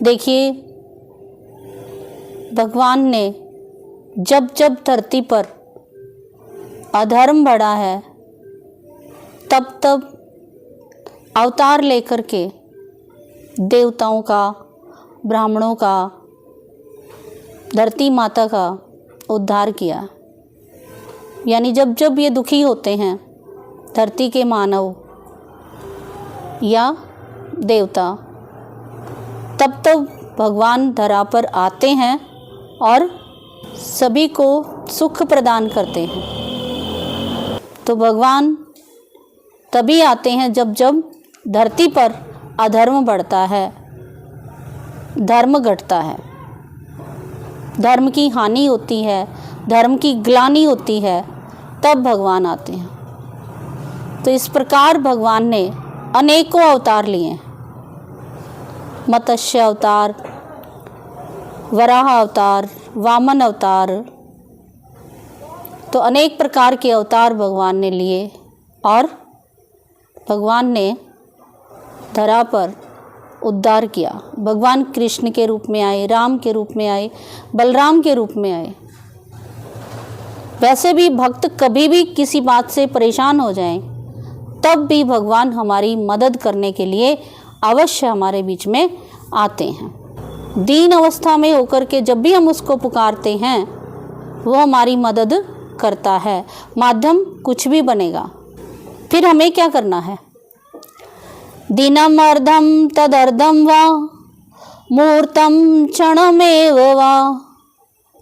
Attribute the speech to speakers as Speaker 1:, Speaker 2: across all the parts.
Speaker 1: देखिए, भगवान ने जब जब धरती पर अधर्म बढ़ा है तब तब अवतार लेकर के देवताओं का, ब्राह्मणों का, धरती माता का उद्धार किया। यानी जब जब ये दुखी होते हैं धरती के मानव या देवता, तब तब भगवान धरा पर आते हैं और सभी को सुख प्रदान करते हैं। तो भगवान तभी आते हैं जब जब धरती पर अधर्म बढ़ता है, धर्म घटता है, धर्म की हानि होती है, धर्म की ग्लानि होती है, तब भगवान आते हैं। तो इस प्रकार भगवान ने अनेकों अवतार लिए, मत्स्य अवतार, वराह अवतार, वामन अवतार, तो अनेक प्रकार के अवतार भगवान ने लिए और भगवान ने धरा पर उद्धार किया। भगवान कृष्ण के रूप में आए, राम के रूप में आए, बलराम के रूप में आए। वैसे भी भक्त कभी भी किसी बात से परेशान हो जाएं, तब भी भगवान हमारी मदद करने के लिए अवश्य हमारे बीच में आते हैं। दीन अवस्था में होकर के जब भी हम उसको पुकारते हैं वो हमारी मदद करता है। माध्यम कुछ भी बनेगा। फिर हमें क्या करना है? दीनम अर्धम तदर्धम वा मूर्तम क्षणमेव वा।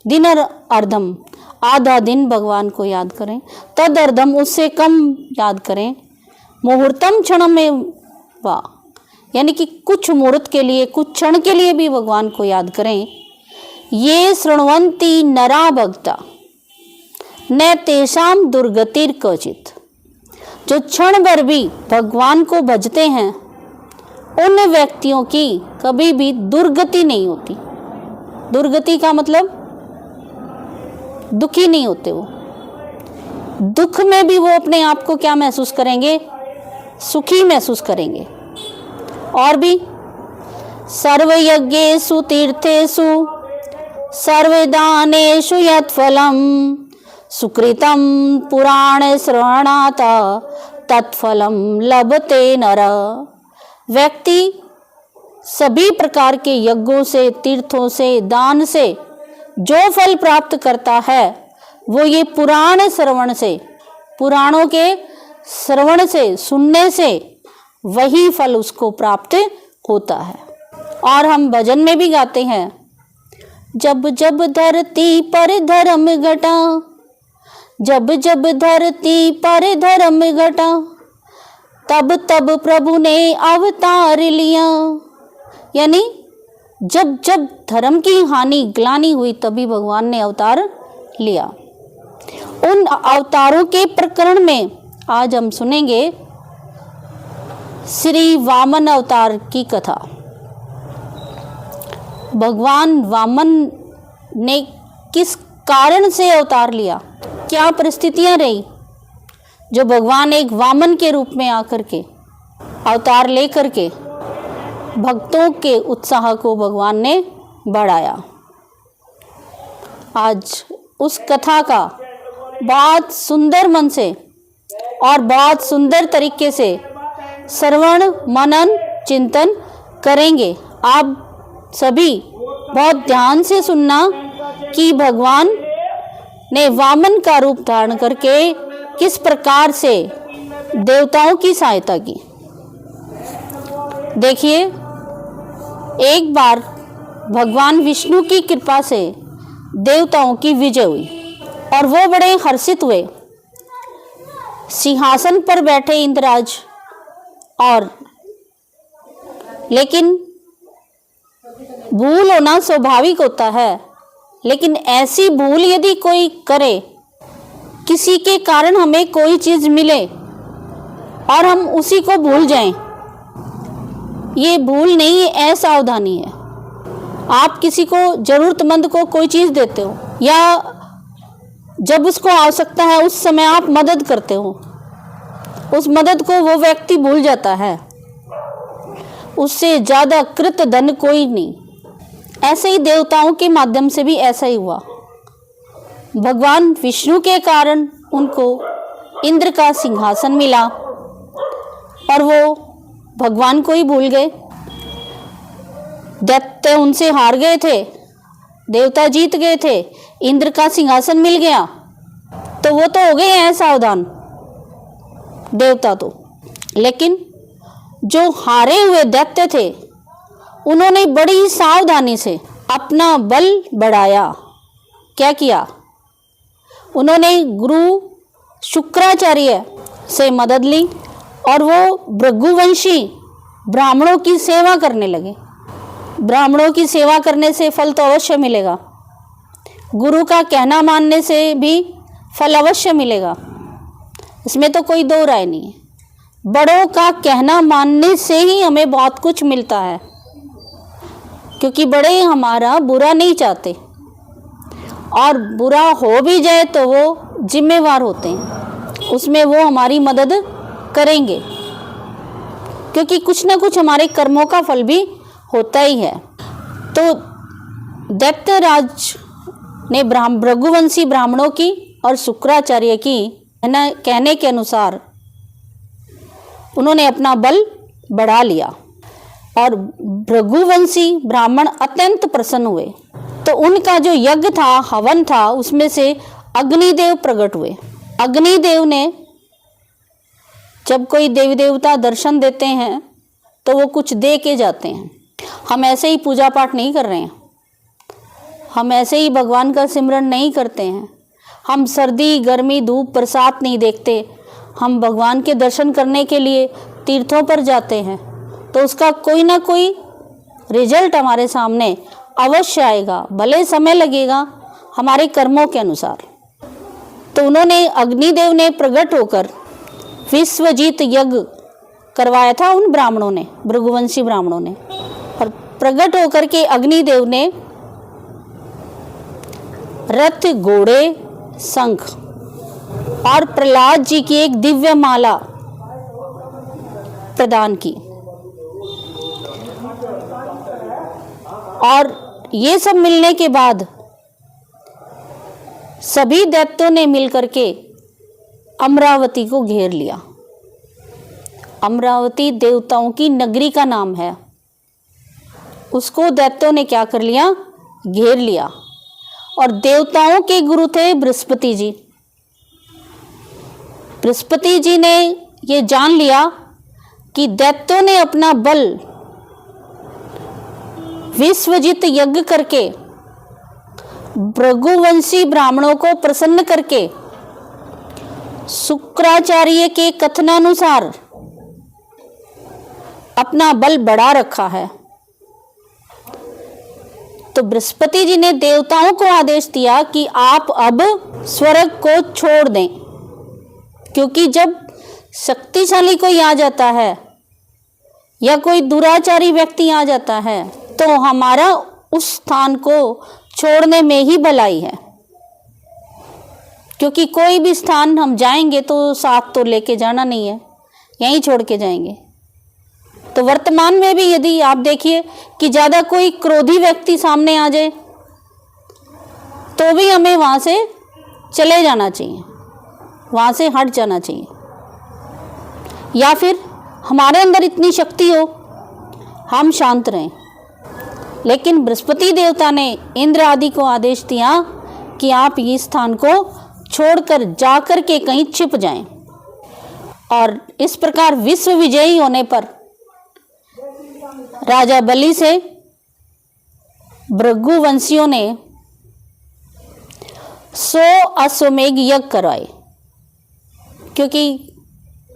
Speaker 1: दिन अर्धम, आधा दिन भगवान को याद करें, तद अर्धम, उससे कम याद करें, मुहूर्तम क्षणमेव वा, यानी कि कुछ मुहूर्त के लिए, कुछ क्षण के लिए भी भगवान को याद करें। ये शृण्वन्ति नरा भक्ता न तेषाम दुर्गतिर क्वचित। जो क्षण भर भी भगवान को भजते हैं उन व्यक्तियों की कभी भी दुर्गति नहीं होती। दुर्गति का मतलब दुखी नहीं होते। वो दुख में भी वो अपने आप को क्या महसूस करेंगे? सुखी महसूस करेंगे। और भी सर्वयज्ञेषु तीर्थेषु सर्वदानेषु यत्फलं सुकृतं पुराण श्रवणात् तत्फलं लभते नर। व्यक्ति सभी प्रकार के यज्ञों से, तीर्थों से, दान से जो फल प्राप्त करता है वो ये पुराण श्रवण से, पुराणों के श्रवण से, सुनने से वही फल उसको प्राप्त होता है। और हम भजन में भी गाते हैं, जब जब धरती पर धर्म घटा, जब जब धरती पर धर्म घटा, तब तब प्रभु ने अवतार लिया। यानी जब जब धर्म की हानि, ग्लानि हुई तभी भगवान ने अवतार लिया। उन अवतारों के प्रकरण में आज हम सुनेंगे श्री वामन अवतार की कथा। भगवान वामन ने किस कारण से अवतार लिया, क्या परिस्थितियां रही जो भगवान एक वामन के रूप में आकर के, अवतार लेकर के भक्तों के उत्साह को भगवान ने बढ़ाया। आज उस कथा का बहुत सुंदर मन से और बहुत सुंदर तरीके से श्रवण, मनन, चिंतन करेंगे। आप सभी बहुत ध्यान से सुनना कि भगवान ने वामन का रूप धारण करके किस प्रकार से देवताओं की सहायता की। देखिए, एक बार भगवान विष्णु की कृपा से देवताओं की विजय हुई और वो बड़े हर्षित हुए। सिंहासन पर बैठे इंद्रराज, और लेकिन भूल होना स्वाभाविक होता है, लेकिन ऐसी भूल यदि कोई करे, किसी के कारण हमें कोई चीज मिले और हम उसी को भूल जाएं, ये भूल नहीं है, असावधानी है। आप किसी को, जरूरतमंद को कोई चीज देते हो या जब उसको आवश्यकता है उस समय आप मदद करते हो, उस मदद को वो व्यक्ति भूल जाता है। उससे ज्यादा कृत धन कोई नहीं। ऐसे ही देवताओं के माध्यम से भी ऐसा ही हुआ। भगवान विष्णु के कारण उनको इंद्र का सिंहासन मिला और वो भगवान को ही भूल गए। दैत्य उनसे हार गए थे, देवता जीत गए थे, इंद्र का सिंहासन मिल गया, तो वो तो हो गए हैं सावधान देवता तो। लेकिन जो हारे हुए दैत्य थे उन्होंने बड़ी सावधानी से अपना बल बढ़ाया। क्या किया? उन्होंने गुरु शुक्राचार्य से मदद ली और वो भृगुवंशी ब्राह्मणों की सेवा करने लगे। ब्राह्मणों की सेवा करने से फल तो अवश्य मिलेगा, गुरु का कहना मानने से भी फल अवश्य मिलेगा, इसमें तो कोई दो राय नहीं है। बड़ों का कहना मानने से ही हमें बहुत कुछ मिलता है, क्योंकि बड़े हमारा बुरा नहीं चाहते, और बुरा हो भी जाए तो वो जिम्मेवार होते हैं, उसमें वो हमारी मदद करेंगे, क्योंकि कुछ ना कुछ हमारे कर्मों का फल भी होता ही है। तो दैत्यराज ने भृगुवंशी ब्राह्मणों की और शुक्राचार्य की कहने के अनुसार उन्होंने अपना बल बढ़ा लिया और भृगुवंशी ब्राह्मण अत्यंत प्रसन्न हुए। तो उनका जो यज्ञ था, हवन था, उसमें से अग्निदेव प्रकट हुए। अग्निदेव ने, जब कोई देवी देवता दर्शन देते हैं तो वो कुछ दे के जाते हैं। हम ऐसे ही पूजा पाठ नहीं कर रहे हैं, हम ऐसे ही भगवान का सिमरन नहीं करते हैं, हम सर्दी गर्मी धूप बरसात नहीं देखते, हम भगवान के दर्शन करने के लिए तीर्थों पर जाते हैं, तो उसका कोई ना कोई रिजल्ट हमारे सामने अवश्य आएगा, भले समय लगेगा हमारे कर्मों के अनुसार। तो उन्होंने, अग्निदेव ने प्रकट होकर विश्वजीत यज्ञ करवाया था उन ब्राह्मणों ने, भृगुवंशी ब्राह्मणों ने। और प्रकट होकर के अग्निदेव ने रथ, घोड़े, शंख और प्रहलाद जी की एक दिव्य माला प्रदान की। और ये सब मिलने के बाद सभी दैत्यों ने मिलकर के अमरावती को घेर लिया। अमरावती देवताओं की नगरी का नाम है, उसको दैत्यों ने क्या कर लिया? घेर लिया। और देवताओं के गुरु थे बृहस्पति जी। बृहस्पति जी ने ये जान लिया कि दैत्यों ने अपना बल विश्वजीत यज्ञ करके भृगुवंशी ब्राह्मणों को प्रसन्न करके शुक्राचार्य के कथनानुसार अपना बल बढ़ा रखा है। तो बृहस्पति जी ने देवताओं को आदेश दिया कि आप अब स्वर्ग को छोड़ दें, क्योंकि जब शक्तिशाली कोई आ जाता है या कोई दुराचारी व्यक्ति आ जाता है तो हमारा उस स्थान को छोड़ने में ही भलाई है, क्योंकि कोई भी स्थान हम जाएंगे तो साथ तो लेके जाना नहीं है, यहीं छोड़ के जाएंगे। तो वर्तमान में भी यदि आप देखिए कि ज़्यादा कोई क्रोधी व्यक्ति सामने आ जाए तो भी हमें वहाँ से चले जाना चाहिए, वहाँ से हट जाना चाहिए। या फिर हमारे अंदर इतनी शक्ति हो हम शांत रहें। लेकिन बृहस्पति देवता ने इंद्र आदि को आदेश दिया कि आप इस स्थान को छोड़कर जाकर के कहीं छिप जाएं। और इस प्रकार विश्व विजयी होने पर राजा बलि से भृगुवंशियों ने 100 अश्वमेघ यज्ञ करवाए, क्योंकि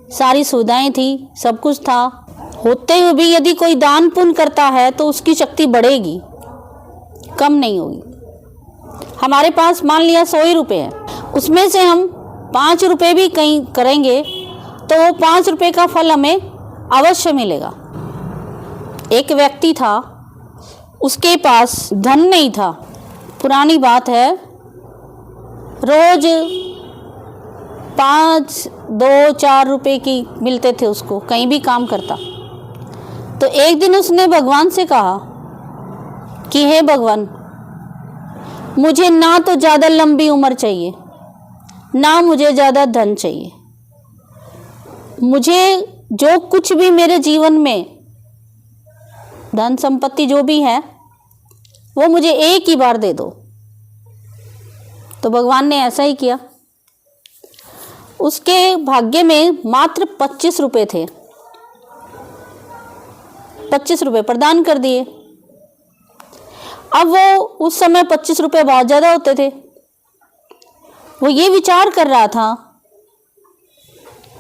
Speaker 1: सारी सुविधाएं थी, सब कुछ था, होते हुए भी यदि कोई दान पुण्य करता है तो उसकी शक्ति बढ़ेगी, कम नहीं होगी। हमारे पास मान लिया 100 ही रुपये है, उसमें से हम 5 रुपये भी कहीं करेंगे तो वो 5 रुपये का फल हमें अवश्य मिलेगा। एक व्यक्ति था, उसके पास धन नहीं था, पुरानी बात है, रोज 5, 2, 4 रुपए की मिलते थे उसको, कहीं भी काम करता। तो एक दिन उसने भगवान से कहा कि हे भगवान, मुझे ना तो ज़्यादा लंबी उम्र चाहिए, ना मुझे ज़्यादा धन चाहिए। मुझे जो कुछ भी मेरे जीवन में धन संपत्ति जो भी है वो मुझे एक ही बार दे दो। तो भगवान ने ऐसा ही किया। उसके भाग्य में मात्र 25 रुपए थे, 25 रुपए प्रदान कर दिए। अब वो उस समय 25 रुपए बहुत ज़्यादा होते थे। वो ये विचार कर रहा था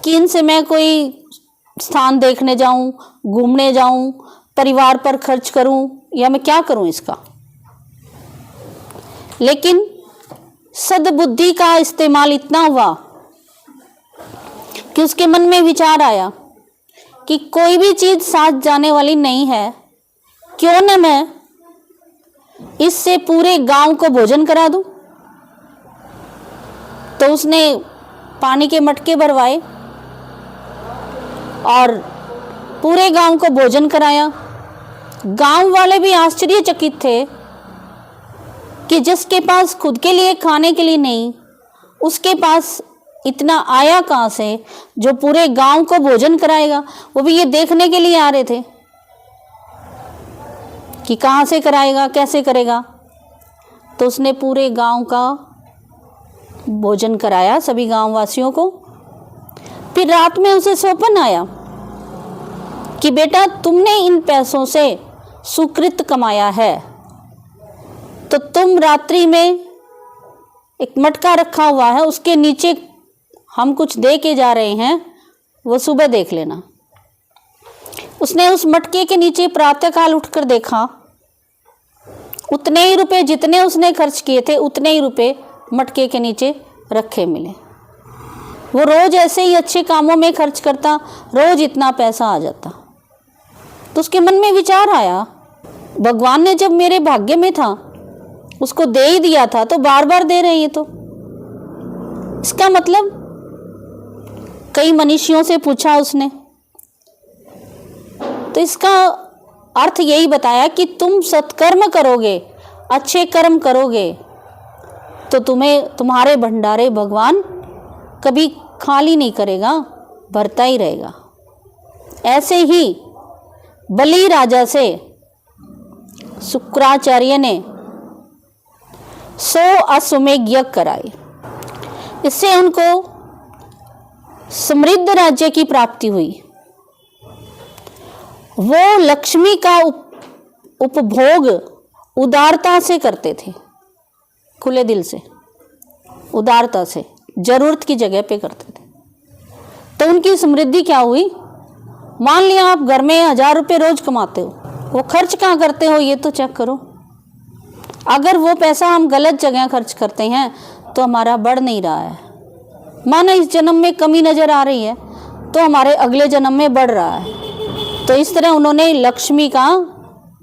Speaker 1: कि इनसे मैं कोई स्थान देखने जाऊं, घूमने जाऊं, परिवार पर खर्च करूं, या मैं क्या करूं इसका। लेकिन सद्बुद्धि का इस्तेमाल इतना हुआ कि उसके मन में विचार आया कि कोई भी चीज साथ जाने वाली नहीं है, क्यों न मैं इससे पूरे गांव को भोजन करा दूं। तो उसने पानी के मटके भरवाए और पूरे गांव को भोजन कराया। गांव वाले भी आश्चर्यचकित थे कि जिसके पास खुद के लिए खाने के लिए नहीं, उसके पास इतना आया कहाँ से जो पूरे गांव को भोजन कराएगा। वो भी ये देखने के लिए आ रहे थे कि कहाँ से कराएगा, कैसे करेगा। तो उसने पूरे गांव का भोजन कराया, सभी गांव वासियों को। फिर रात में उसे सौंपन आया कि बेटा, तुमने इन पैसों से सुकृत कमाया है, तो तुम रात्रि में एक मटका रखा हुआ है, उसके नीचे हम कुछ दे के जा रहे हैं, वो सुबह देख लेना। उसने उस मटके के नीचे प्रातःकाल उठकर देखा, उतने ही रुपए जितने उसने खर्च किए थे उतने ही रुपए मटके के नीचे रखे मिले। वो रोज ऐसे ही अच्छे कामों में खर्च करता, रोज इतना पैसा आ जाता। तो उसके मन में विचार आया, भगवान ने जब मेरे भाग्य में था उसको दे ही दिया था, तो बार बार दे रहे हैं। तो इसका मतलब, कई मनीषियों से पूछा उसने, तो इसका अर्थ यही बताया कि तुम सत्कर्म करोगे, अच्छे कर्म करोगे, तो तुम्हारे भंडारे भगवान कभी खाली नहीं करेगा, भरता ही रहेगा। ऐसे ही बलि राजा से शुक्राचार्य ने 100 अश्वमेध यज्ञ कराए। इससे उनको समृद्ध राज्य की प्राप्ति हुई। वो लक्ष्मी का उपभोग उदारता से करते थे, खुले दिल से, उदारता से, जरूरत की जगह पे करते थे। तो उनकी समृद्धि क्या हुई? मान लिया आप घर में 1000 रुपये रोज कमाते हो, वो खर्च कहाँ करते हो ये तो चेक करो। अगर वो पैसा हम गलत जगह खर्च करते हैं तो हमारा बढ़ नहीं रहा है। माना इस जन्म में कमी नजर आ रही है तो हमारे अगले जन्म में बढ़ रहा है। तो इस तरह उन्होंने लक्ष्मी का,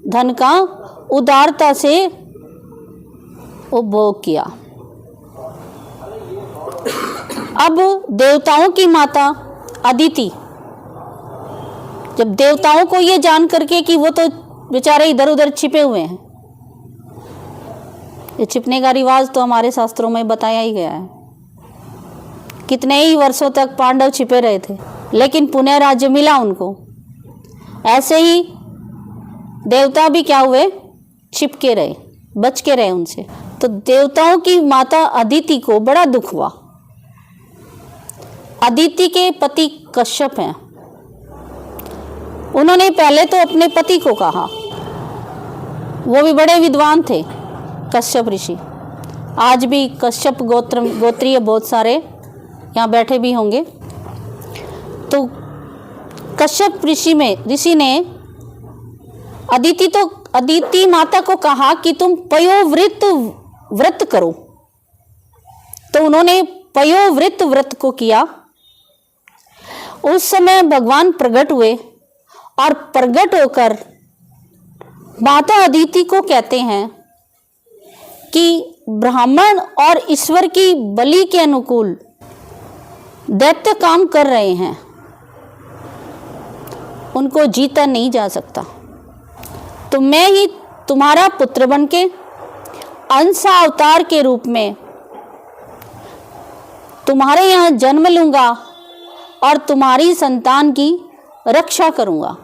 Speaker 1: धन का उदारता से उपभोग किया। अब देवताओं की माता अदिति, जब देवताओं को ये जान करके कि वो तो बेचारे इधर उधर छिपे हुए हैं, ये छिपने का रिवाज तो हमारे शास्त्रों में बताया ही गया है। कितने ही वर्षों तक पांडव छिपे रहे थे, लेकिन पुण्य राज्य मिला उनको। ऐसे ही देवता भी क्या हुए? छिप के रहे, बच के रहे उनसे। तो देवताओं की माता अदिति को बड़ा दुख हुआ। अदिति के पति कश्यप हैं। उन्होंने पहले तो अपने पति को कहा, वो भी बड़े विद्वान थे, कश्यप ऋषि। आज भी कश्यप गोत्रीय बहुत सारे यहाँ बैठे भी होंगे। तो कश्यप ऋषि ने अदिति माता को कहा कि तुम पयोवृत व्रत करो। तो उन्होंने पयोवृत व्रत को किया। उस समय भगवान प्रकट हुए और प्रकट होकर माता अदिति को कहते हैं कि ब्राह्मण और ईश्वर की बलि के अनुकूल दैत्य काम कर रहे हैं, उनको जीता नहीं जा सकता। तो मैं ही तुम्हारा पुत्र बनके अंश अवतार के रूप में तुम्हारे यहाँ जन्म लूंगा और तुम्हारी संतान की रक्षा करूंगा।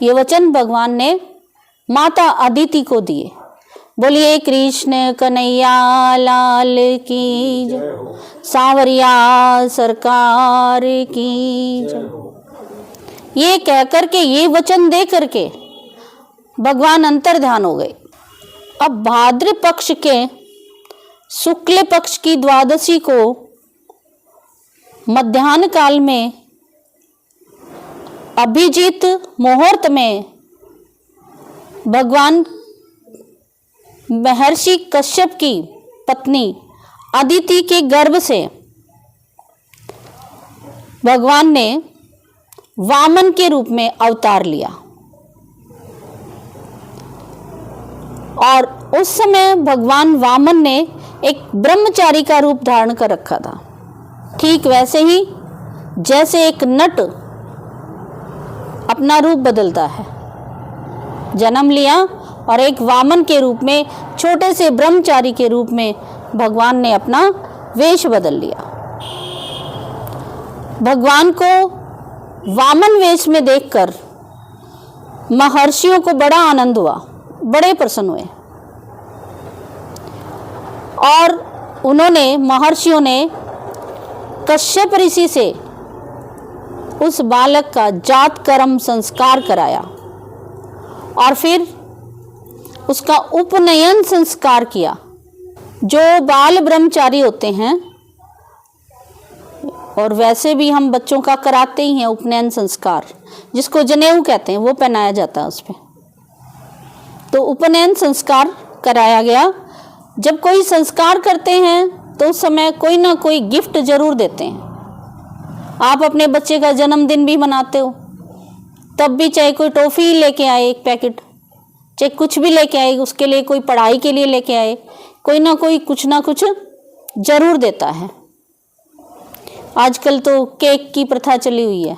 Speaker 1: ये वचन भगवान ने माता अदिति को दिए। बोलिए कृष्ण कन्हैया लाल की जय, सांवरिया सरकार की जय। ये कह करके, ये वचन दे करके भगवान अंतर ध्यान हो गए। अब भाद्र पक्ष के शुक्ल पक्ष की द्वादशी को मध्याह्न काल में अभिजीत मुहूर्त में भगवान महर्षि कश्यप की पत्नी अदिति के गर्भ से भगवान ने वामन के रूप में अवतार लिया। और उस समय भगवान वामन ने एक ब्रह्मचारी का रूप धारण कर रखा था। ठीक वैसे ही जैसे एक नट अपना रूप बदलता है, जन्म लिया और एक वामन के रूप में, छोटे से ब्रह्मचारी के रूप में भगवान ने अपना वेश बदल लिया। भगवान को वामन वेश में देखकर महर्षियों को बड़ा आनंद हुआ, बड़े प्रसन्न हुए और उन्होंने, महर्षियों ने कश्यप ऋषि से उस बालक का जात कर्म संस्कार कराया और फिर उसका उपनयन संस्कार किया। जो बाल ब्रह्मचारी होते हैं, और वैसे भी हम बच्चों का कराते ही हैं उपनयन संस्कार, जिसको जनेऊ कहते हैं, वो पहनाया जाता है उस पर। तो उपनयन संस्कार कराया गया। जब कोई संस्कार करते हैं तो उस समय कोई ना कोई गिफ्ट जरूर देते हैं। आप अपने बच्चे का जन्मदिन भी मनाते हो, तब भी चाहे कोई टॉफ़ी लेके आए एक पैकेट, चाहे कुछ भी लेके आए, उसके लिए कोई पढ़ाई के लिए लेके आए, कोई ना कोई कुछ ना कुछ जरूर देता है। आजकल तो केक की प्रथा चली हुई है,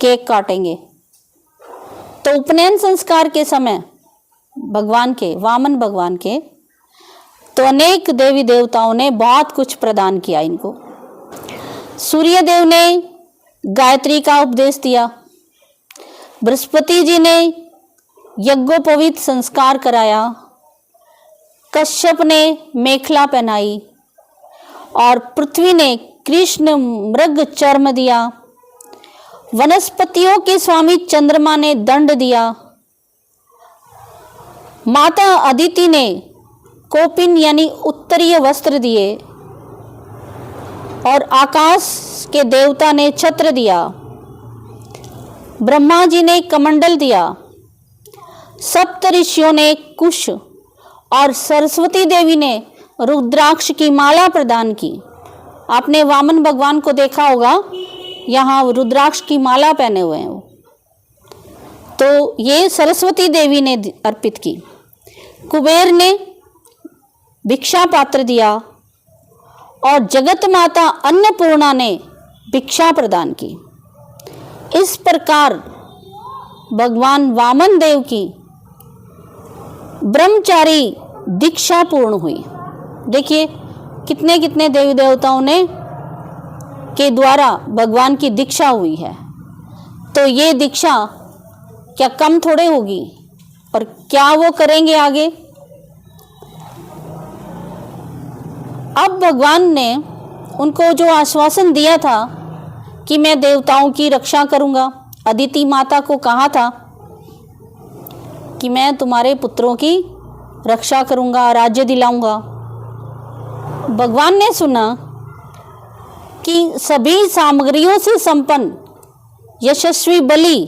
Speaker 1: केक काटेंगे। तो उपनयन संस्कार के समय भगवान के, वामन भगवान के, तो अनेक देवी देवताओं ने बहुत कुछ प्रदान किया इनको। सूर्य देव ने गायत्री का उपदेश दिया, बृहस्पति जी ने यज्ञोपवीत संस्कार कराया, कश्यप ने मेखला पहनाई और पृथ्वी ने कृष्ण मृग चर्म दिया। वनस्पतियों के स्वामी चंद्रमा ने दंड दिया। माता अदिति ने कोपिन यानी उत्तरीय वस्त्र दिए और आकाश के देवता ने छत्र दिया। ब्रह्मा जी ने कमंडल दिया। सप्त ऋषियों ने कुश और सरस्वती देवी ने रुद्राक्ष की माला प्रदान की। आपने वामन भगवान को देखा होगा, यहाँ रुद्राक्ष की माला पहने हुए हैं वो, तो ये सरस्वती देवी ने अर्पित की। कुबेर ने भिक्षा पात्र दिया और जगत माता अन्नपूर्णा ने भिक्षा प्रदान की। इस प्रकार भगवान वामन देव की ब्रह्मचारी दीक्षा पूर्ण हुई। देखिए कितने कितने देवी देवताओं ने के द्वारा भगवान की दीक्षा हुई है। तो ये दीक्षा क्या कम थोड़े होगी, और क्या वो करेंगे आगे। अब भगवान ने उनको जो आश्वासन दिया था कि मैं देवताओं की रक्षा करूंगा, अदिति माता को कहा था कि मैं तुम्हारे पुत्रों की रक्षा करूंगा, राज्य दिलाऊंगा। भगवान ने सुना कि सभी सामग्रियों से संपन्न यशस्वी बलि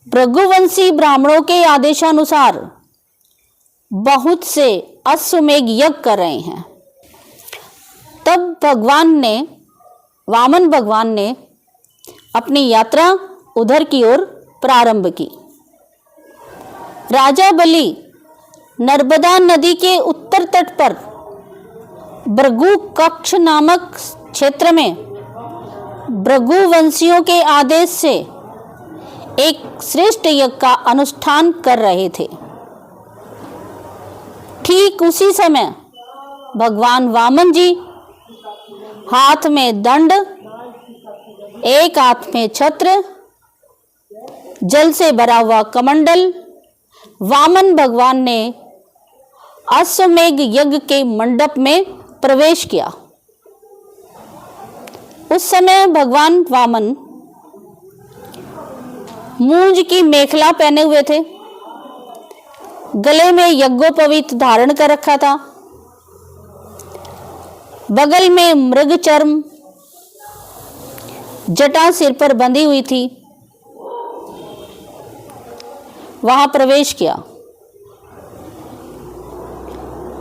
Speaker 1: भृगुवंशी ब्राह्मणों के आदेशानुसार बहुत से अश्वमेघ यज्ञ कर रहे हैं। तब वामन भगवान ने अपनी यात्रा उधर की ओर प्रारंभ की। राजा बलि नर्मदा नदी के उत्तर तट पर भृगु कक्ष नामक क्षेत्र में भृगुवंशियों के आदेश से एक श्रेष्ठ यज्ञ का अनुष्ठान कर रहे थे। ठीक उसी समय भगवान वामन जी हाथ में दंड, एक हाथ में छत्र, जल से भरा हुआ कमंडल, वामन भगवान ने अश्वमेघ यज्ञ के मंडप में प्रवेश किया। उस समय भगवान वामन मूंज की मेखला पहने हुए थे, गले में यज्ञोपवीत धारण कर रखा था, बगल में मृग चर्म जटा सिर पर बंधी हुई थी। वहां प्रवेश किया।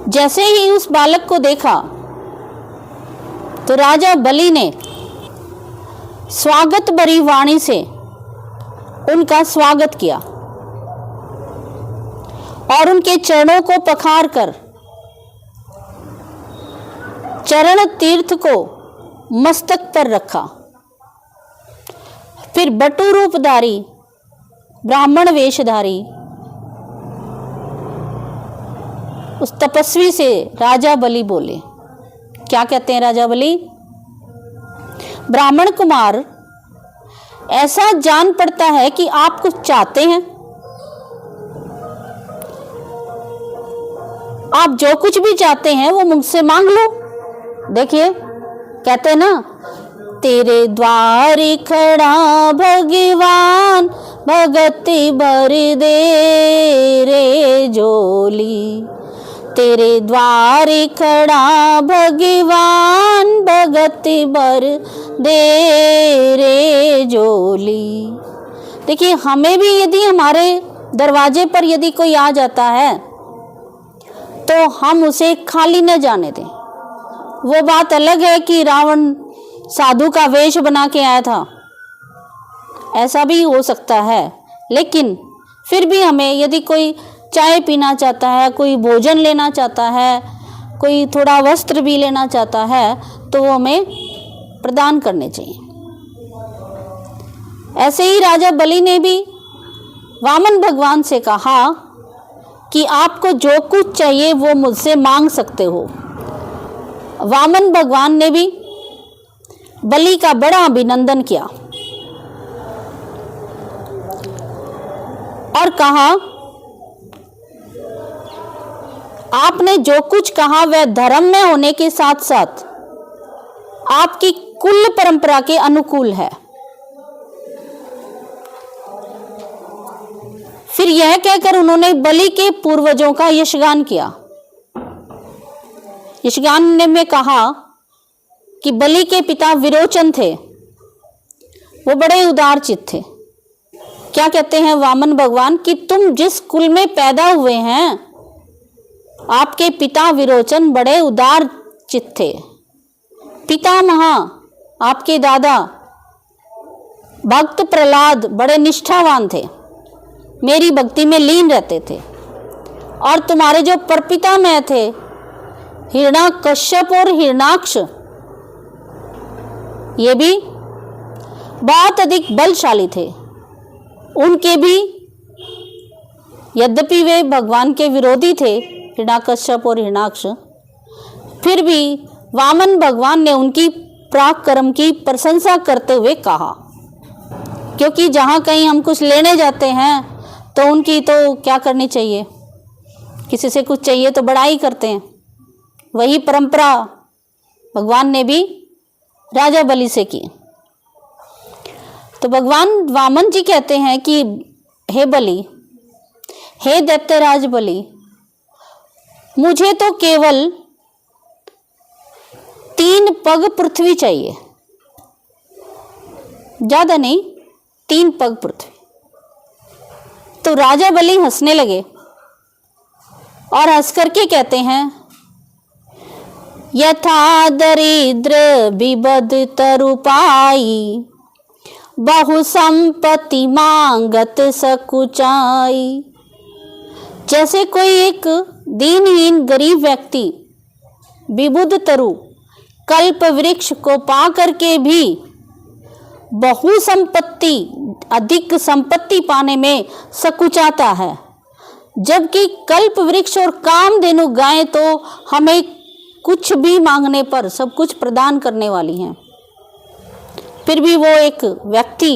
Speaker 1: जैसे ही उस बालक को देखा तो राजा बलि ने स्वागत भरी वाणी से उनका स्वागत किया और उनके चरणों को पखार कर चरण तीर्थ को मस्तक पर रखा। फिर बटु रूपधारी ब्राह्मण वेशधारी उस तपस्वी से राजा बलि बोले। क्या कहते हैं राजा बलि? ब्राह्मण कुमार, ऐसा जान पड़ता है कि आप कुछ चाहते हैं। आप जो कुछ भी चाहते हैं वो मुझसे मांग लो। देखिए, कहते हैं ना, तेरे द्वार खड़ा भगवान, भगति भर दे रे झोली। तेरे द्वार खड़ा भगवान, भगति भर दे रे झोली। देखिए, हमें भी यदि हमारे दरवाजे पर यदि कोई आ जाता है तो हम उसे खाली न जाने दें। वो बात अलग है कि रावण साधु का वेश बना के आया था, ऐसा भी हो सकता है, लेकिन फिर भी हमें यदि कोई चाय पीना चाहता है, कोई भोजन लेना चाहता है, कोई थोड़ा वस्त्र भी लेना चाहता है तो वो हमें प्रदान करने चाहिए। ऐसे ही राजा बलि ने भी वामन भगवान से कहा कि आपको जो कुछ चाहिए वो मुझसे मांग सकते हो। वामन भगवान ने भी बलि का बड़ा अभिनंदन किया और कहा, आपने जो कुछ कहा वह धर्म में होने के साथ साथ आपकी कुल परंपरा के अनुकूल है। फिर यह कहकर उन्होंने बलि के पूर्वजों का यशगान किया। यशगान में कहा कि बलि के पिता विरोचन थे, वो बड़े उदार चित्त थे। क्या कहते हैं वामन भगवान कि तुम जिस कुल में पैदा हुए हैं, आपके पिता विरोचन बड़े उदार चित्त थे। पितामह आपके दादा भक्त प्रहलाद बड़े निष्ठावान थे, मेरी भक्ति में लीन रहते थे। और तुम्हारे जो परपितामह थे हिरण्यकश्यप और हिरण्याक्ष, ये भी बहुत अधिक बलशाली थे। उनके भी, यद्यपि वे भगवान के विरोधी थे हिरण्यकश्यप और हिरण्याक्ष, फिर भी वामन भगवान ने उनकी पराक्रम की प्रशंसा करते हुए कहा, क्योंकि जहाँ कहीं हम कुछ लेने जाते हैं तो उनकी तो क्या करनी चाहिए, किसी से कुछ चाहिए तो बड़ाई करते हैं। वही परंपरा भगवान ने भी राजा बलि से की। तो भगवान वामन जी कहते हैं कि हे बलि, हे दैत्यराज बलि, मुझे तो केवल 3 पग पृथ्वी चाहिए, ज्यादा नहीं, 3 पग पृथ्वी। तो राजा बलि हंसने लगे और हंस करके कहते हैं, यथा दरिद्र बिबद तरुपाई, बहु संपत्ति मांगत सकुचाई। जैसे कोई एक दीनहीन गरीब व्यक्ति विबुध तरु कल्प वृक्ष को पा करके भी बहुसंपत्ति अधिक संपत्ति पाने में सकुचाता है, जबकि कल्प वृक्ष और कामधेनु गायें तो हमें कुछ भी मांगने पर सब कुछ प्रदान करने वाली हैं। फिर भी वो एक व्यक्ति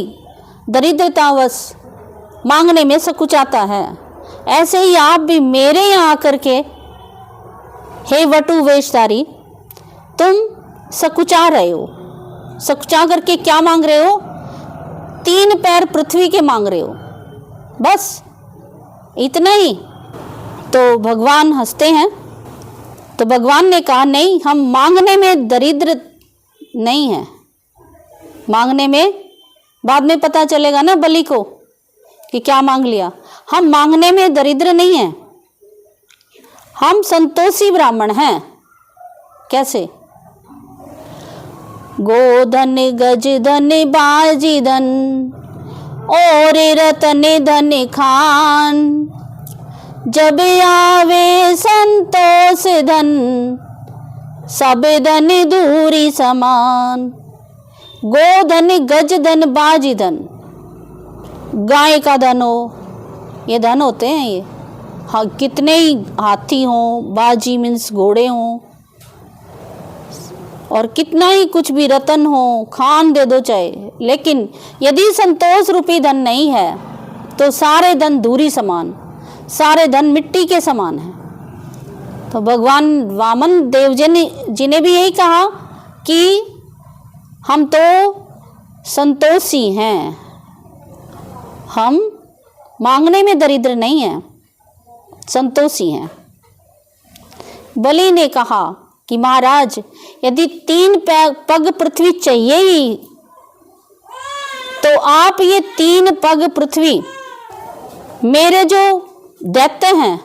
Speaker 1: दरिद्रतावश मांगने में सकुचाता है। ऐसे ही आप भी मेरे यहाँ आकर के, हे वटु वेशधारी, तुम सकुचा रहे हो। सकुचा करके क्या मांग रहे हो? 3 पैर पृथ्वी के मांग रहे हो, बस इतना ही। तो भगवान हंसते हैं। तो भगवान ने कहा, नहीं, हम मांगने में दरिद्र नहीं हैं। मांगने में बाद में पता चलेगा ना बलि को कि क्या मांग लिया। हम मांगने में दरिद्र नहीं हैं, हम संतोषी ब्राह्मण हैं। कैसे? गोधन गज धन बाजी धन और रतन धन खान, जब आवे संतोष धन सब धन दूरी समान। गोधन गज धन बाजी धन, गाय का धन हो, ये धन होते हैं ये। हाँ, कितने ही हाथी हों, बाजी मीन्स घोड़े हों, और कितना ही कुछ भी रतन हो, खान दे दो चाहे, लेकिन यदि संतोष रूपी धन नहीं है तो सारे धन दूरी समान, सारे धन मिट्टी के समान है। तो भगवान वामन देव जी ने भी यही कहा कि हम तो संतोषी हैं, हम मांगने में दरिद्र नहीं हैं, संतोषी हैं। बलि ने कहा कि महाराज, यदि 3 पग पृथ्वी चाहिए ही तो आप ये 3 पग पृथ्वी मेरे जो दैत्य हैं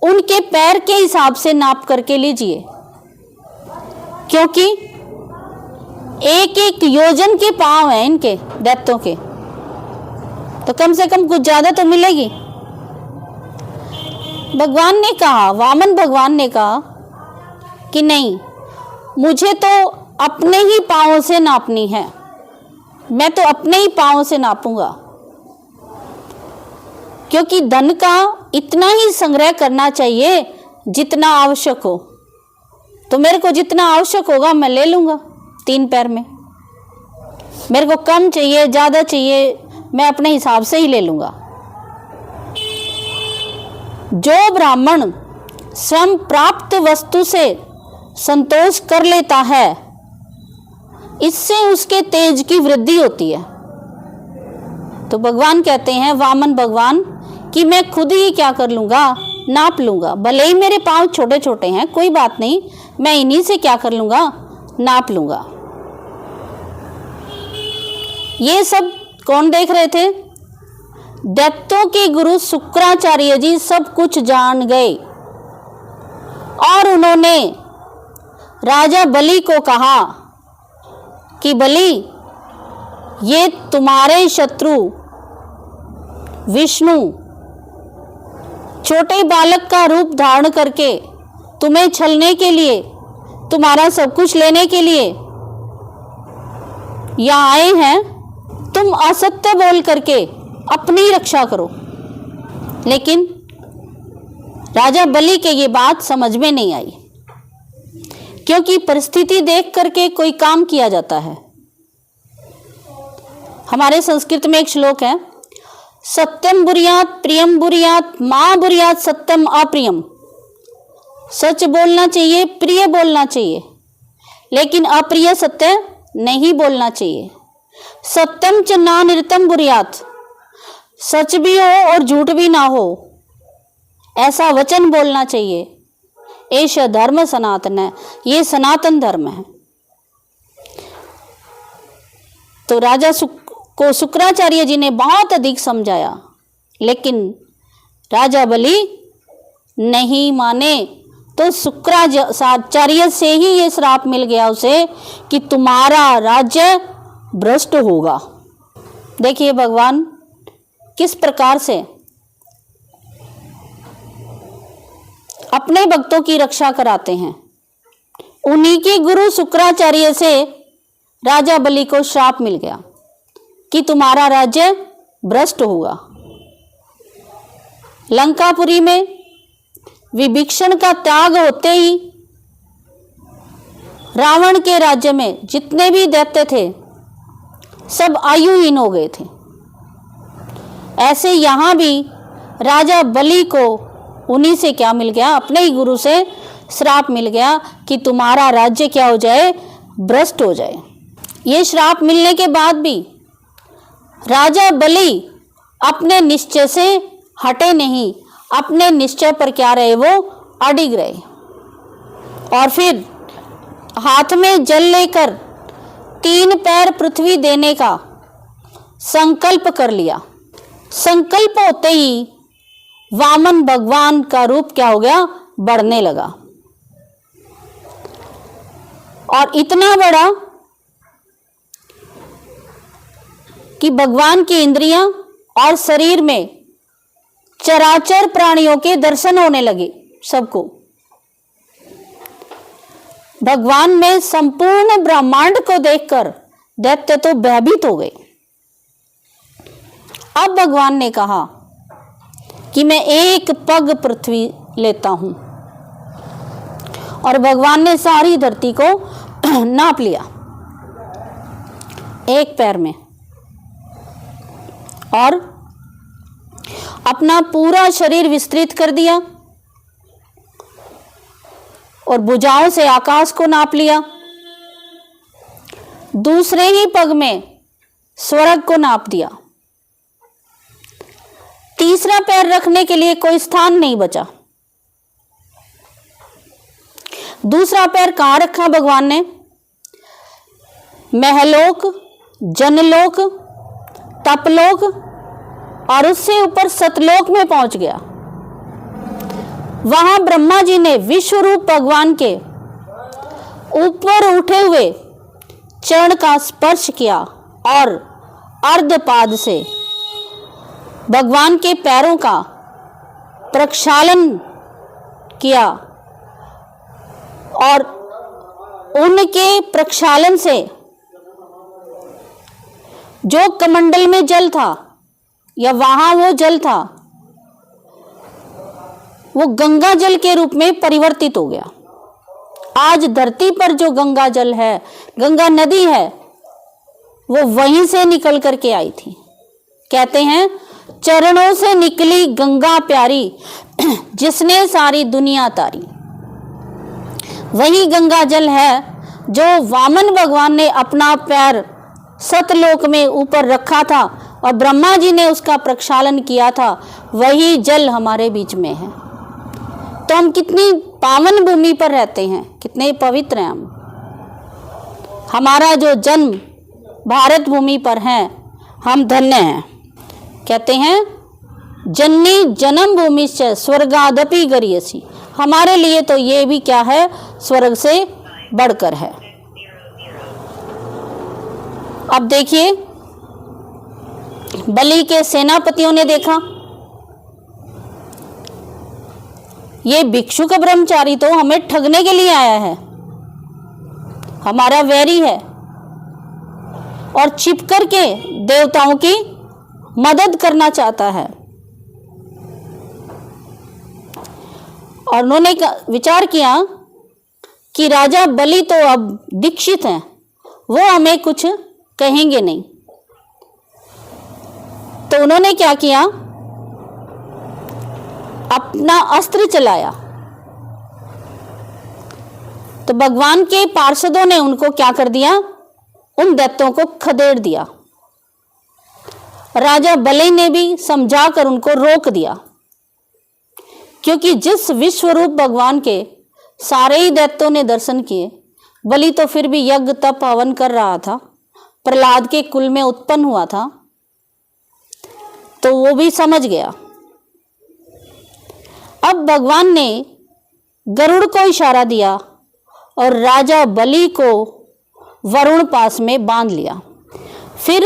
Speaker 1: उनके पैर के हिसाब से नाप करके लीजिए, क्योंकि 1-1 योजन के पांव हैं इनके दैत्यों के, तो कम से कम कुछ ज्यादा तो मिलेगी। भगवान ने कहा, वामन भगवान ने कहा कि नहीं, मुझे तो अपने ही पांवों से नापनी है, मैं तो अपने ही पांवों से नापूंगा, क्योंकि धन का इतना ही संग्रह करना चाहिए जितना आवश्यक हो। तो मेरे को जितना आवश्यक होगा मैं ले लूंगा 3 पैर में। मेरे को कम चाहिए, ज्यादा चाहिए, मैं अपने हिसाब से ही ले लूंगा। जो ब्राह्मण स्वयं प्राप्त वस्तु से संतोष कर लेता है, इससे उसके तेज की वृद्धि होती है। तो भगवान कहते हैं, वामन भगवान, कि मैं खुद ही क्या कर लूंगा, नाप लूंगा। भले ही मेरे पांव छोटे छोटे हैं, कोई बात नहीं, मैं इन्हीं से क्या कर लूंगा, नाप लूंगा। ये सब कौन देख रहे थे? दैत्यों के गुरु शुक्राचार्य जी सब कुछ जान गए और उन्होंने राजा बलि को कहा कि बलि, ये तुम्हारे शत्रु विष्णु छोटे बालक का रूप धारण करके तुम्हें छलने के लिए, तुम्हारा सब कुछ लेने के लिए यहाँ आए हैं। तुम असत्य बोल करके अपनी रक्षा करो। लेकिन राजा बलि के ये बात समझ में नहीं आई, क्योंकि परिस्थिति देख करके कोई काम किया जाता है। हमारे संस्कृत में एक श्लोक है, सत्यम बुरियात प्रियम बुरियात मां बुरियात सत्यम अप्रियम। सच बोलना चाहिए, प्रिय बोलना चाहिए, लेकिन अप्रिय सत्य नहीं बोलना चाहिए। सत्यम च नानृतम बुरियात, सच भी हो और झूठ भी ना हो, ऐसा वचन बोलना चाहिए। एष धर्म सनातन है, ये सनातन धर्म है। तो राजा को शुक्राचार्य जी ने बहुत अधिक समझाया, लेकिन राजा बलि नहीं माने। तो शुक्राचार्य से ही ये श्राप मिल गया उसे कि तुम्हारा राज्य भ्रष्ट होगा। देखिए भगवान किस प्रकार से अपने भक्तों की रक्षा कराते हैं। उन्हीं के गुरु शुक्राचार्य से राजा बलि को श्राप मिल गया। कि तुम्हारा राज्य भ्रष्ट होगा। लंकापुरी में विभीषण का त्याग होते ही रावण के राज्य में जितने भी दैत्य थे सब आयुहीन हो गए थे। ऐसे यहाँ भी राजा बलि को उन्हीं से क्या मिल गया, अपने ही गुरु से श्राप मिल गया कि तुम्हारा राज्य क्या हो जाए, भ्रष्ट हो जाए। ये श्राप मिलने के बाद भी राजा बलि अपने निश्चय से हटे नहीं, अपने निश्चय पर क्या रहे, वो अडिग रहे। और फिर हाथ में जल लेकर 3 पैर पृथ्वी देने का संकल्प कर लिया। संकल्प होते ही वामन भगवान का रूप क्या हो गया, बढ़ने लगा। और इतना बड़ा कि भगवान की इंद्रियां और शरीर में चराचर प्राणियों के दर्शन होने लगे सबको। भगवान में संपूर्ण ब्रह्मांड को देखकर दैत्य तो भयभीत हो गए। अब भगवान ने कहा कि मैं एक पग पृथ्वी लेता हूं, और भगवान ने सारी धरती को नाप लिया एक पैर में, और अपना पूरा शरीर विस्तृत कर दिया और भुजाओं से आकाश को नाप लिया। दूसरे ही पग में स्वर्ग को नाप दिया। तीसरा पैर रखने के लिए कोई स्थान नहीं बचा। दूसरा पैर कहां रखा भगवान ने? महलोक, जनलोक, तपलोक और उससे ऊपर सतलोक में पहुंच गया। वहां ब्रह्मा जी ने विश्वरूप भगवान के ऊपर उठे हुए चरण का स्पर्श किया और अर्धपाद से भगवान के पैरों का प्रक्षालन किया, और उनके प्रक्षालन से जो कमंडल में जल था या वहां वो जल था, वो गंगा जल के रूप में परिवर्तित हो गया। आज धरती पर जो गंगा जल है, गंगा नदी है, वो वहीं से निकल करके आई थी। कहते हैं चरणों से निकली गंगा प्यारी, जिसने सारी दुनिया तारी। वही गंगा जल है जो वामन भगवान ने अपना पैर सतलोक में ऊपर रखा था और ब्रह्मा जी ने उसका प्रक्षालन किया था। वही जल हमारे बीच में है। तो हम कितनी पावन भूमि पर रहते हैं, कितने पवित्र हैं हम। हमारा जो जन्म भारत भूमि पर है, हम धन्य हैं। कहते हैं जननी जन्म भूमि से स्वर्गादपि गरीयसी। हमारे लिए तो ये भी क्या है, स्वर्ग से बढ़कर है। अब देखिए, बलि के सेनापतियों ने देखा ये भिक्षुक ब्रह्मचारी तो हमें ठगने के लिए आया है, हमारा वैरी है, और छिप करके देवताओं की मदद करना चाहता है। और उन्होंने विचार किया कि राजा बलि तो अब दीक्षित हैं, वो हमें कुछ कहेंगे नहीं। तो उन्होंने क्या किया, अपना अस्त्र चलाया। तो भगवान के पार्षदों ने उनको क्या कर दिया, उन दैत्यों को खदेड़ दिया। राजा बलि ने भी समझाकर उनको रोक दिया, क्योंकि जिस विश्वरूप भगवान के सारे ही दैत्यों ने दर्शन किए, बलि तो फिर भी यज्ञ तप हवन कर रहा था, प्रहलाद के कुल में उत्पन्न हुआ था, तो वो भी समझ गया। अब भगवान ने गरुड़ को इशारा दिया और राजा बलि को वरुण पास में बांध लिया। फिर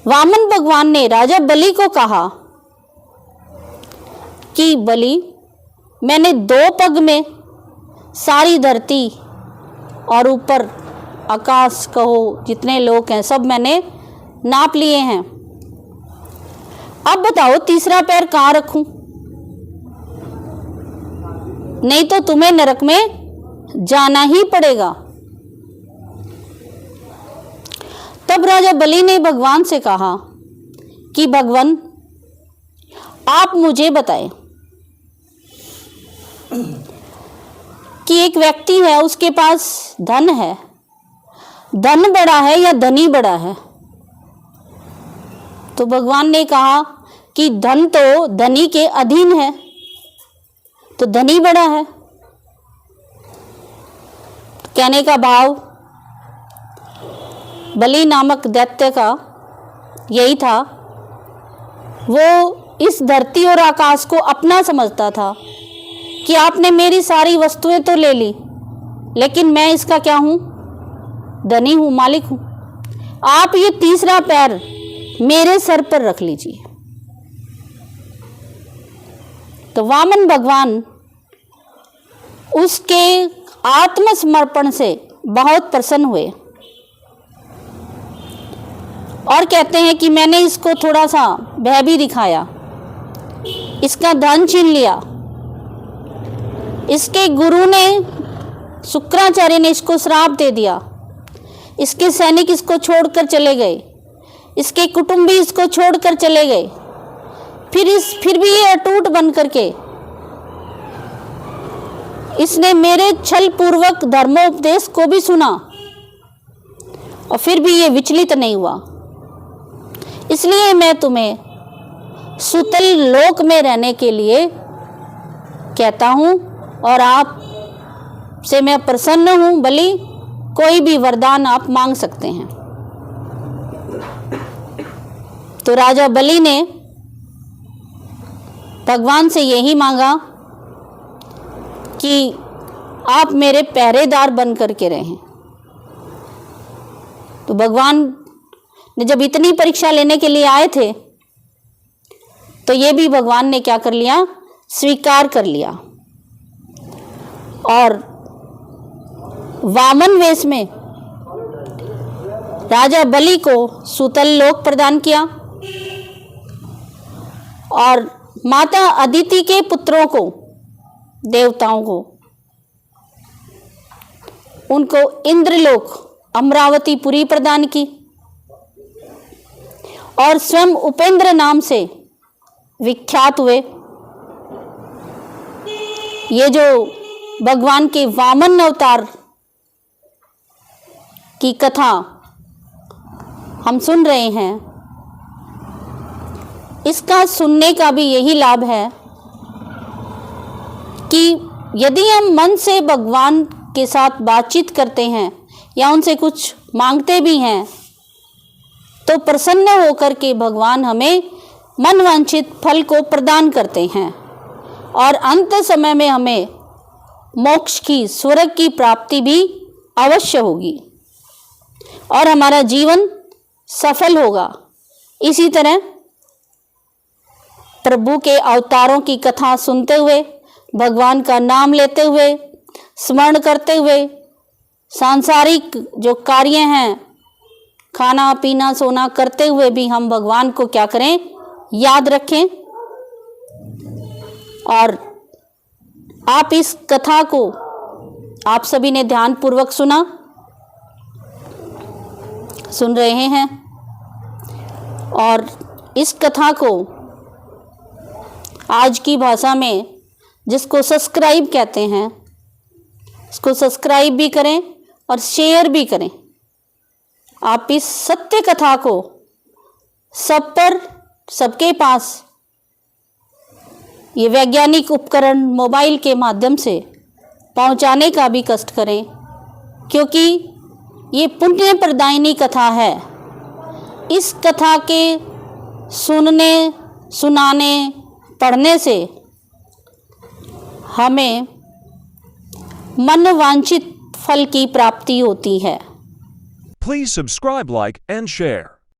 Speaker 1: वामन भगवान ने राजा बलि को कहा कि बलि, मैंने 2 पग में सारी धरती और ऊपर आकाश कहो, जितने लोग हैं सब मैंने नाप लिए हैं। अब बताओ तीसरा पैर कहाँ रखूं? नहीं तो तुम्हें नरक में जाना ही पड़ेगा। तब राजा बलि ने भगवान से कहा कि भगवान, आप मुझे बताएं कि एक व्यक्ति है, उसके पास धन है, धन बड़ा है या धनी बड़ा है? तो भगवान ने कहा कि धन तो धनी के अधीन है, तो धनी बड़ा है। कहने का भाव बलि नामक दैत्य का यही था। वो इस धरती और आकाश को अपना समझता था कि आपने मेरी सारी वस्तुएं तो ले ली, लेकिन मैं इसका क्या हूं? धनी हूं, मालिक हूं। आप ये तीसरा पैर मेरे सर पर रख लीजिए। तो वामन भगवान उसके आत्मसमर्पण से बहुत प्रसन्न हुए और कहते हैं कि मैंने इसको थोड़ा सा भय भी दिखाया, इसका धन छीन लिया। इसके गुरु ने, शुक्राचार्य ने इसको श्राप दे दिया। इसके सैनिक इसको छोड़कर चले गए, इसके कुटुंबी इसको छोड़कर चले गए। फिर भी ये अटूट बन करके इसने मेरे छल पूर्वक धर्मोपदेश को भी सुना और फिर भी ये विचलित नहीं हुआ। इसलिए मैं तुम्हें सुतल लोक में रहने के लिए कहता हूं और आप से मैं प्रसन्न हूं। बलि, कोई भी वरदान आप मांग सकते हैं। तो राजा बलि ने भगवान से यही मांगा कि आप मेरे पहरेदार बन करके रहें। तो भगवान ने जब इतनी परीक्षा लेने के लिए आए थे, तो ये भी भगवान ने क्या कर लिया? स्वीकार कर लिया और वामन वेश में राजा बलि को सुतल लोक प्रदान किया और माता अदिति के पुत्रों को, देवताओं को, उनको इंद्रलोक अमरावतीपुरी प्रदान की और स्वयं उपेंद्र नाम से विख्यात हुए। ये जो भगवान के वामन अवतार की कथा हम सुन रहे हैं, इसका सुनने का भी यही लाभ है कि यदि हम मन से भगवान के साथ बातचीत करते हैं या उनसे कुछ मांगते भी हैं, तो प्रसन्न होकर के भगवान हमें मनवांछित फल को प्रदान करते हैं और अंत समय में हमें मोक्ष की, स्वर्ग की प्राप्ति भी अवश्य होगी और हमारा जीवन सफल होगा। इसी तरह प्रभु के अवतारों की कथा सुनते हुए, भगवान का नाम लेते हुए, स्मरण करते हुए, सांसारिक जो कार्य हैं, खाना पीना सोना करते हुए भी हम भगवान को क्या करें? याद रखें। और आप इस कथा को आप सभी ने ध्यान पूर्वक सुन रहे हैं और इस कथा को आज की भाषा में जिसको सब्सक्राइब कहते हैं, इसको सब्सक्राइब भी करें और शेयर भी करें। आप इस सत्य कथा को सब पर, सबके पास ये वैज्ञानिक उपकरण मोबाइल के माध्यम से पहुंचाने का भी कष्ट करें, क्योंकि ये पुण्य प्रदायिनी कथा है। इस कथा के सुनने, सुनाने, पढ़ने से हमें मनवांछित फल की प्राप्ति होती है।
Speaker 2: Please subscribe, like, and share.